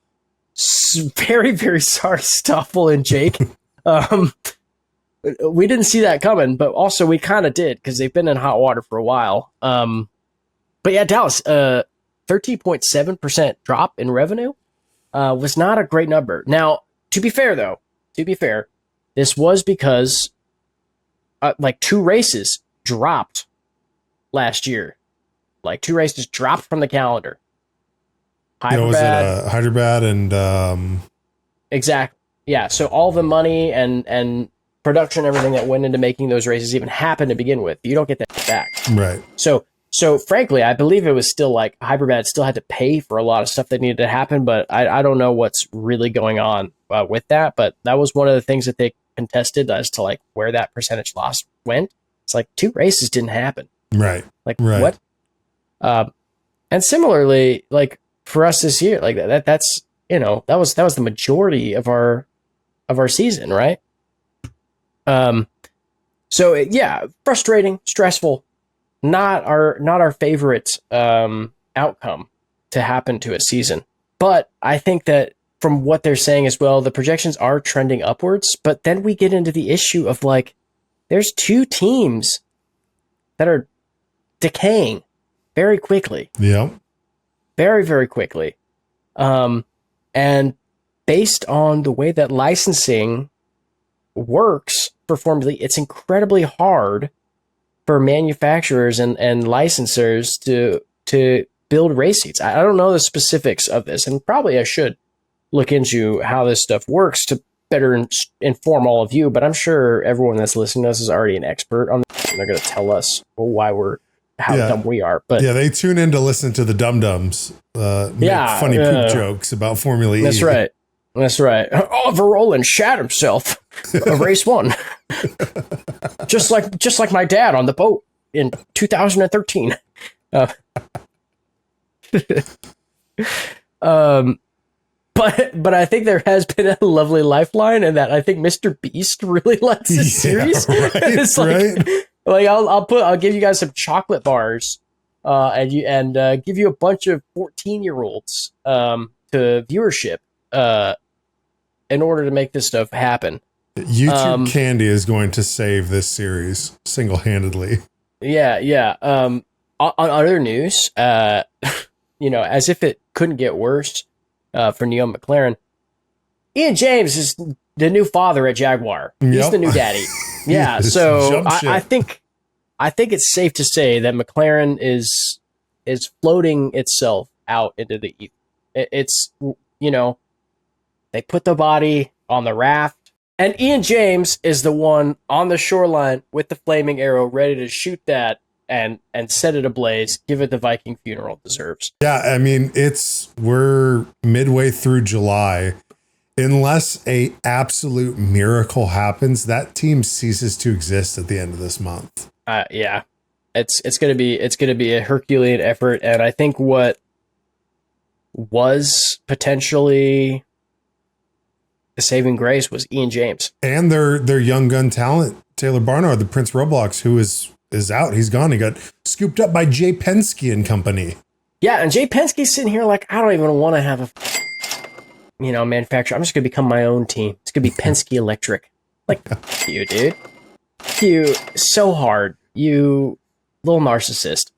very very sorry, Stoffel and Jake. We didn't see that coming, but also we kind of did because they've been in hot water for a while. But yeah, Dallas. 13.7% drop in revenue was not a great number. Now, to be fair, this was because like 2 races dropped last year. Like 2 races dropped from the calendar. Hyderabad and exactly. Yeah, so all the money and production, everything that went into making those races even happen to begin with, you don't get that back. Right. So frankly, I believe it was still like Hyderabad still had to pay for a lot of stuff that needed to happen, but I don't know what's really going on with that. But that was one of the things that they contested as to like where that percentage loss went. It's like 2 races didn't happen. Right. Like what? And similarly, like for us this year, like that's that was the majority of our season, right? So yeah, frustrating, stressful, not our favorite outcome to happen to a season. But I think that from what they're saying as well, the projections are trending upwards. But then we get into the issue of like, there's 2 teams that are decaying very quickly. Yeah. Very, very quickly. And based on the way that licensing works for Formula E, it's incredibly hard for manufacturers and licensors to build race seats. I don't know the specifics of this, and probably I should look into how this stuff works to better inform all of you, but I'm sure everyone that's listening to us is already an expert on this, and they're going to tell us how dumb we are. But yeah, they tune in to listen to the dum-dums make funny poop jokes about Formula E. That's right. That's right. Oliver Rowland shat himself a race 1. just like my dad on the boat in 2013. But I think there has been a lovely lifeline, and that I think Mr. Beast really likes this series. Right, It's like I'll give you guys some chocolate bars, and give you a bunch of 14-year-olds to viewership in order to make this stuff happen. YouTube candy is going to save this series single-handedly. Yeah. On other news, as if it couldn't get worse for Neil McLaren, Ian James is the new father at Jaguar. He's the new daddy. Yeah, so I think it's safe to say that McLaren is floating itself out into the ether. It's they put the body on the raft, and Ian James is the one on the shoreline with the flaming arrow, ready to shoot that and set it ablaze, give it the Viking funeral it deserves. Yeah, I mean, we're midway through July. Unless a absolute miracle happens, that team ceases to exist at the end of this month. Yeah, it's gonna be a Herculean effort, and I think what was potentially the saving grace was Ian James and their young gun talent, Taylor Barnard, the Prince Roblox, who is out. He's gone. He got scooped up by Jay Penske and company. Yeah, and Jay Penske's sitting here like, I don't even want to have a manufacturer. I'm just gonna become my own team. It's gonna be Penske Electric. Like, you, dude. You so hard. You little narcissist.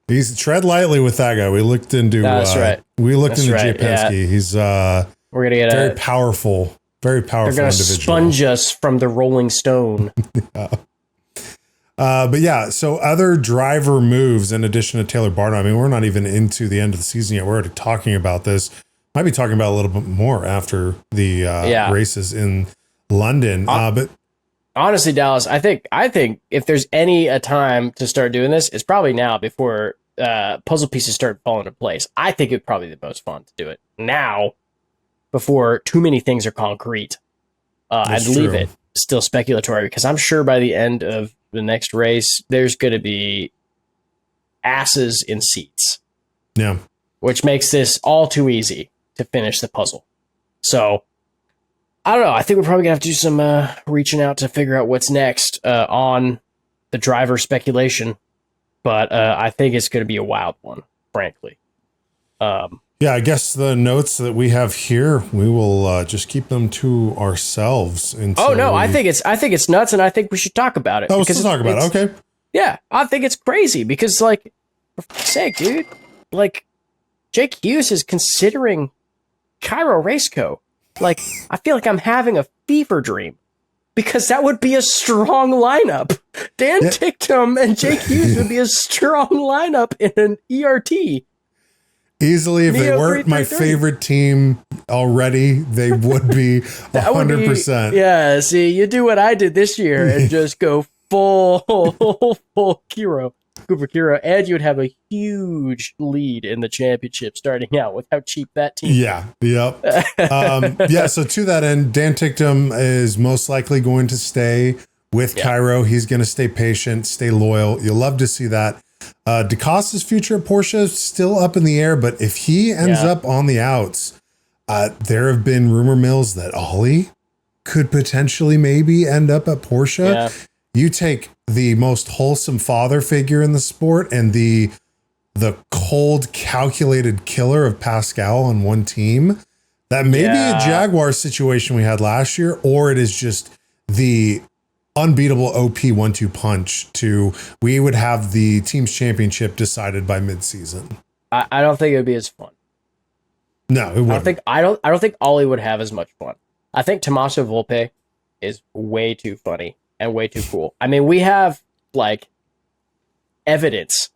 He's tread lightly with that guy. We looked into That's right. We looked That's into right, Jay Penske. yeah. He's we're gonna get very powerful They're gonna individual. sponge us from the Rolling Stone. But yeah, so other driver moves in addition to Taylor Barnard. I mean, we're not even into the end of the season yet. We're already talking about this. Might be talking about a little bit more after the races in London. But honestly, Dallas, I think if there's a time to start doing this, it's probably now before puzzle pieces start falling into place. I think it'd probably be the most fun to do it now before too many things are concrete. I'd leave it still speculatory, because I'm sure by the end of the next race, there's going to be asses in seats. Yeah. Which makes this all too easy to finish the puzzle. So, I don't know. I think we're probably going to have to do some reaching out to figure out what's next on the driver speculation. But I think it's going to be a wild one, frankly. Yeah, I guess the notes that we have here, we will just keep them to ourselves. I think it's nuts, and I think we should talk about it. Oh, let's talk about it. Okay. Yeah, I think it's crazy because, like, for fuck's sake, dude, like, Jake Hughes is considering Kiro Raceco. Like, I feel like I'm having a fever dream because that would be a strong lineup. Dan Ticktum and Jake Hughes would be a strong lineup in an ERT. Easily, if they weren't my favorite team already, they would be 100%. Yeah, see, you do what I did this year and just go full Kiro, Cooper Kiro, and you'd have a huge lead in the championship starting out with how cheap that team is. Yeah, yep. So to that end, Dan Ticktum is most likely going to stay with Kiro. He's going to stay patient, stay loyal. You'll love to see that. DaCosta's future at Porsche is still up in the air, but if he ends up on the outs, there have been rumor mills that Ollie could potentially maybe end up at Porsche. Yeah. You take the most wholesome father figure in the sport and the cold, calculated killer of Pascal on one team. That may be a Jaguar situation we had last year, or it is just the unbeatable OP 1-2 punch we would have the team's championship decided by midseason. I don't think it would be as fun. No, it wouldn't. I don't think Ollie would have as much fun. I think Tommaso Volpe is way too funny and way too cool. I mean, we have like evidence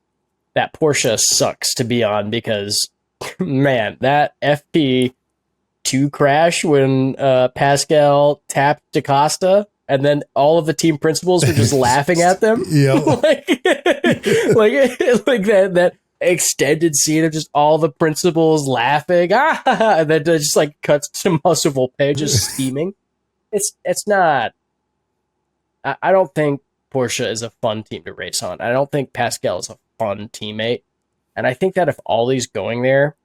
that Porsche sucks to be on because, man, that FP2 crash when Pascal tapped DaCosta and then all of the team principals were just laughing at them. Yeah. like that extended scene of just all the principals laughing. And then it just like cuts to Tommaso Volpe just steaming. It's not. I don't think Porsche is a fun team to race on. I don't think Pascal is a fun teammate. And I think that if Ollie's going there,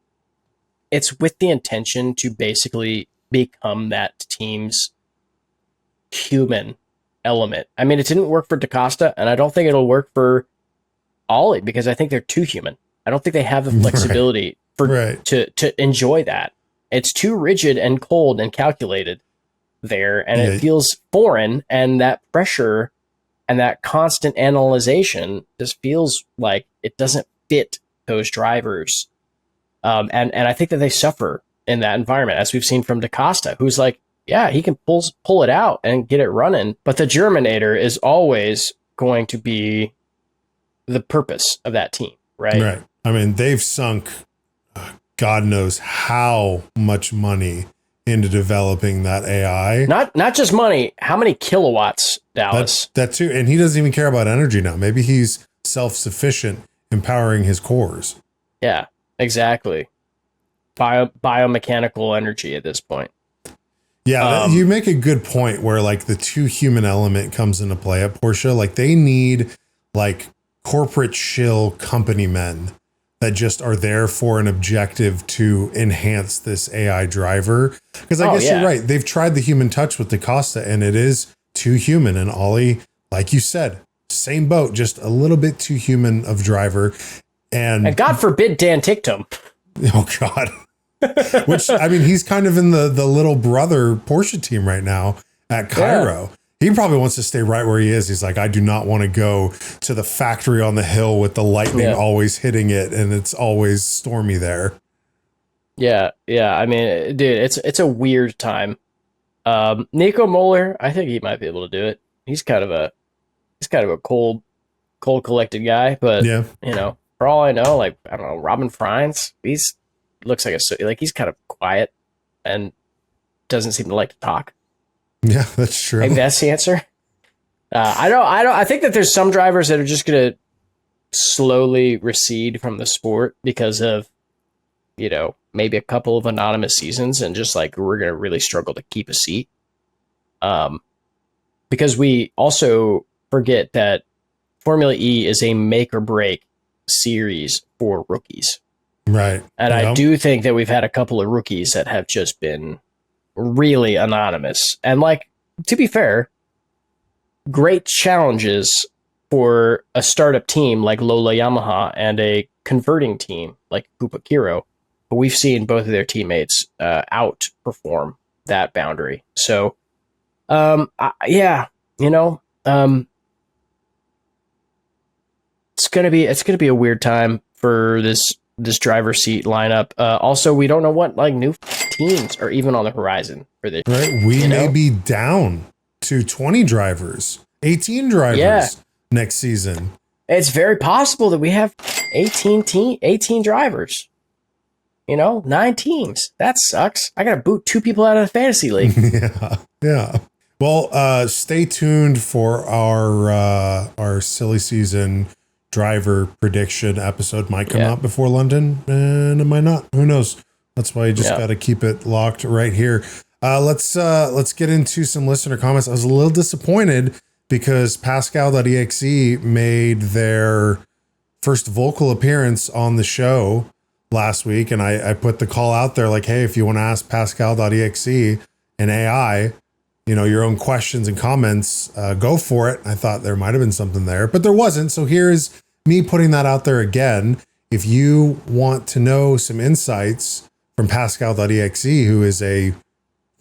it's with the intention to basically become that team's human element. I mean, it didn't work for DaCosta, and I don't think it'll work for Ollie because I think they're too human. I don't think they have the flexibility to enjoy that. It's too rigid and cold and calculated there, and it feels foreign, and that pressure and that constant analyzation just feels like it doesn't fit those drivers. And I think that they suffer in that environment, as we've seen from DaCosta, who's like, yeah, he can pull it out and get it running, but the Germinator is always going to be the purpose of that team, right? Right. I mean, they've sunk God knows how much money into developing that AI. Not just money, how many kilowatts, Dallas? That too. And he doesn't even care about energy now. Maybe he's self-sufficient in powering his cores. Yeah, exactly. Biomechanical energy at this point. Yeah, you make a good point where like the too human element comes into play at Porsche. Like they need like corporate shill company men that just are there for an objective to enhance this AI driver. Because I guess you're right. They've tried the human touch with DaCosta and it is too human. And Ollie, like you said, same boat, just a little bit too human of driver. And God forbid Dan Ticktum. Oh, God. Which, I mean, he's kind of in the little brother Porsche team right now at Kiro. Yeah. He probably wants to stay right where he is. He's like, I do not want to go to the factory on the hill with the lightning always hitting it and it's always stormy there. Yeah. I mean, dude, it's a weird time. Nico Moeller, I think he might be able to do it. He's kind of a cold collected guy, but you know, for all I know, like, I don't know, Robin Frines, looks like he's kind of quiet and doesn't seem to like to talk. Yeah, that's true. Maybe that's the answer. I think that there's some drivers that are just going to slowly recede from the sport because of, you know, maybe a couple of anonymous seasons and just like, we're going to really struggle to keep a seat. Because we also forget that Formula E is a make or break series for rookies. Right. And I do think that we've had a couple of rookies that have just been really anonymous. And like, to be fair, great challenges for a startup team like Lola Yamaha and a converting team like Koopa Kiro. But we've seen both of their teammates outperform that boundary. So, it's gonna be a weird time for this driver seat lineup. Also, we don't know what like new teams are even on the horizon for this. Right, we may be down to 20 drivers, 18 drivers next season. It's very possible that we have 18 drivers. You know, 9 teams. That sucks. I gotta boot 2 people out of the fantasy league. Yeah. Well, stay tuned for our silly season driver prediction episode. Might come out before London and it might not. Who knows? That's why you just got to keep it locked right here. Let's get into some listener comments. I was a little disappointed because Pascal.exe made their first vocal appearance on the show last week. And I put the call out there like, hey, if you want to ask Pascal.exe an AI your own questions and comments, go for it. I thought there might have been something there, but there wasn't. So here's me putting that out there again. If you want to know some insights from Pascal.exe, who is a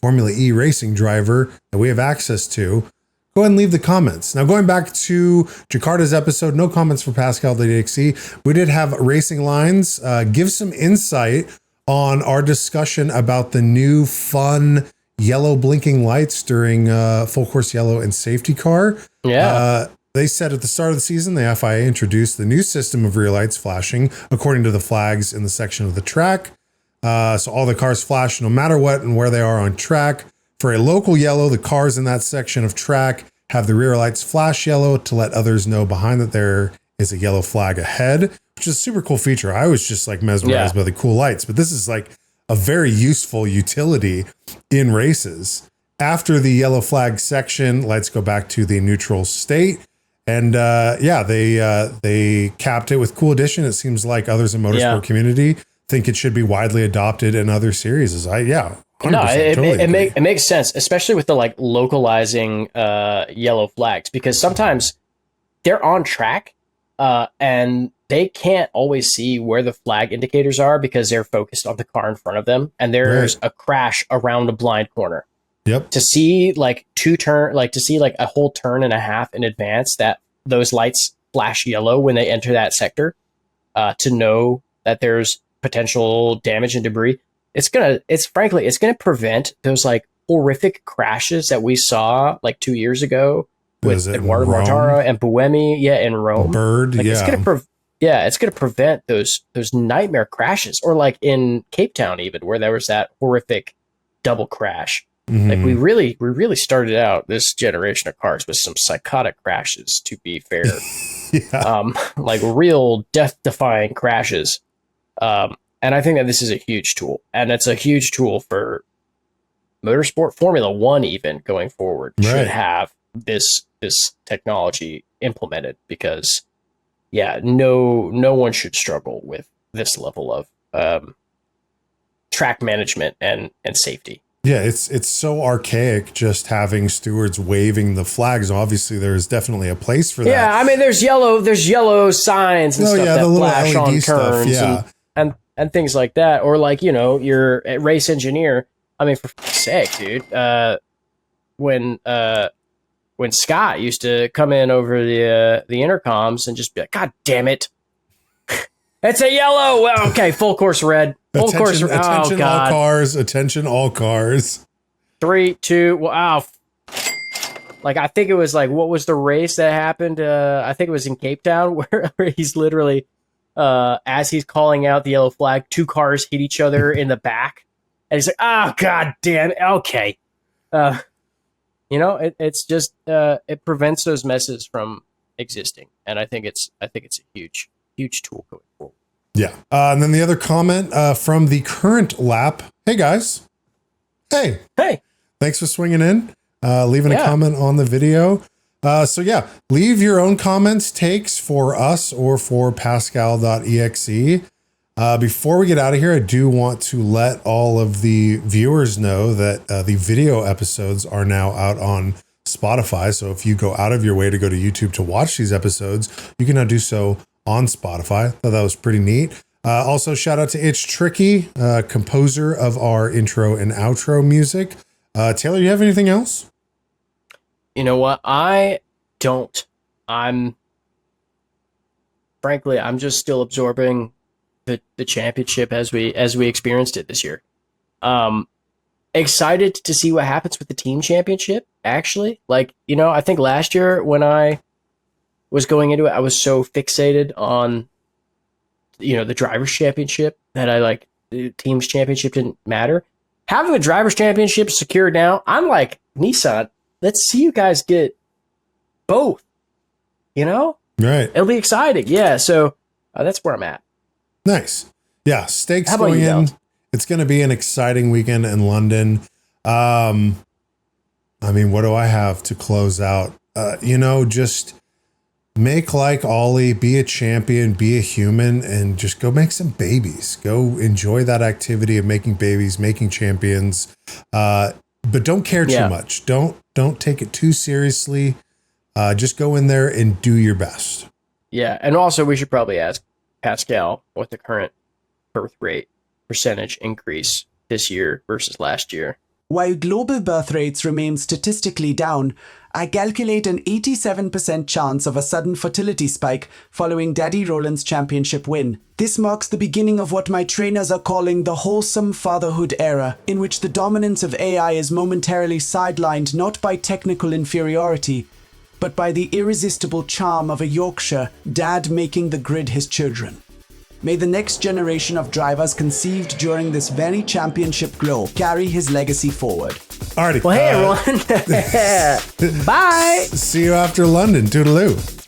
Formula E racing driver that we have access to, go ahead and leave the comments. Now, going back to Jakarta's episode, no comments for Pascal.exe. We did have Racing Lines give some insight on our discussion about the new fun yellow blinking lights during full course yellow and safety car. Yeah. They said at the start of the season, the FIA introduced the new system of rear lights flashing according to the flags in the section of the track. So all the cars flash no matter what and where they are on track. For a local yellow, the cars in that section of track have the rear lights flash yellow to let others know behind that there is a yellow flag ahead, which is a super cool feature. I was just like mesmerized by the cool lights, but this is like a very useful utility in races. After the yellow flag section, lights go back to the neutral state. And they capped it with cool addition. It seems like others in motorsport community think it should be widely adopted in other series. It makes sense, especially with the like localizing yellow flags, because sometimes they're on track and they can't always see where the flag indicators are because they're focused on the car in front of them, and there's a crash around a blind corner. Yep. To see like a whole turn and a half in advance that those lights flash yellow when they enter that sector, to know that there's potential damage and debris. It's gonna prevent those like horrific crashes that we saw like 2 years ago with Eduardo Mortara and Buemi, in Rome. Bird, like, it's gonna prevent those nightmare crashes, or like in Cape Town even, where there was that horrific double crash. Mm-hmm. Like we really started out this generation of cars with some psychotic crashes, to be fair. Like real death-defying crashes. And I think that this is a huge tool, and it's a huge tool for motorsport. Formula One, even going forward, should have this technology implemented, because no one should struggle with this level of track management and safety. Yeah, it's so archaic just having stewards waving the flags. Obviously, there's definitely a place for that. Yeah, I mean, there's yellow signs and stuff that flash on turns and things like that. Or like, you're a race engineer. I mean, for fuck's sake, dude. When Scott used to come in over the intercoms and just be like, "God damn it, it's a yellow." Well, okay, full course red. Attention all cars. Attention all cars. 3, 2. Wow. Like, I think it was like, what was the race that happened? I think it was in Cape Town, where he's literally, as he's calling out the yellow flag, 2 cars hit each other in the back, and he's like, "Oh, god damn it. Okay." It's just it prevents those messes from existing, and I think it's a huge tool going forward. Yeah. And then the other comment from the current lap. Hey, guys. Hey. Thanks for swinging in, leaving a comment on the video. Leave your own comments, takes for us or for Pascal.exe. Before we get out of here, I do want to let all of the viewers know that the video episodes are now out on Spotify. So if you go out of your way to go to YouTube to watch these episodes, you can now do so on Spotify. I thought that was pretty neat. Also, shout out to It's Tricky, composer of our intro and outro music. Taylor, you have anything else? You know what? I don't. I'm just still absorbing the championship as we experienced it this year. Excited to see what happens with the team championship, actually. Like, I think last year when I was going into it, I was so fixated on, the drivers' championship that the team's championship didn't matter. Having the drivers' championship secured now, I'm like, Nissan, let's see you guys get both, Right. It'll be exciting. Yeah. So that's where I'm at. Nice. Yeah. Stakes going in. It's going to be an exciting weekend in London. I mean, what do I have to close out? Just make like Ollie, be a champion, be a human, and just go make some babies. Go enjoy that activity of making babies, making champions. but don't care too much. Don't take it too seriously. Just go in there and do your best. Yeah, and also we should probably ask Pascal what the current birth rate percentage increase this year versus last year. While global birth rates remain statistically down, I calculate an 87% chance of a sudden fertility spike following Daddy Rowland's championship win. This marks the beginning of what my trainers are calling the wholesome fatherhood era, in which the dominance of AI is momentarily sidelined not by technical inferiority, but by the irresistible charm of a Yorkshire dad making the grid his children. May the next generation of drivers conceived during this very championship glow carry his legacy forward. Alrighty. Well, hey, everyone. Bye. See you after London. Toodaloo.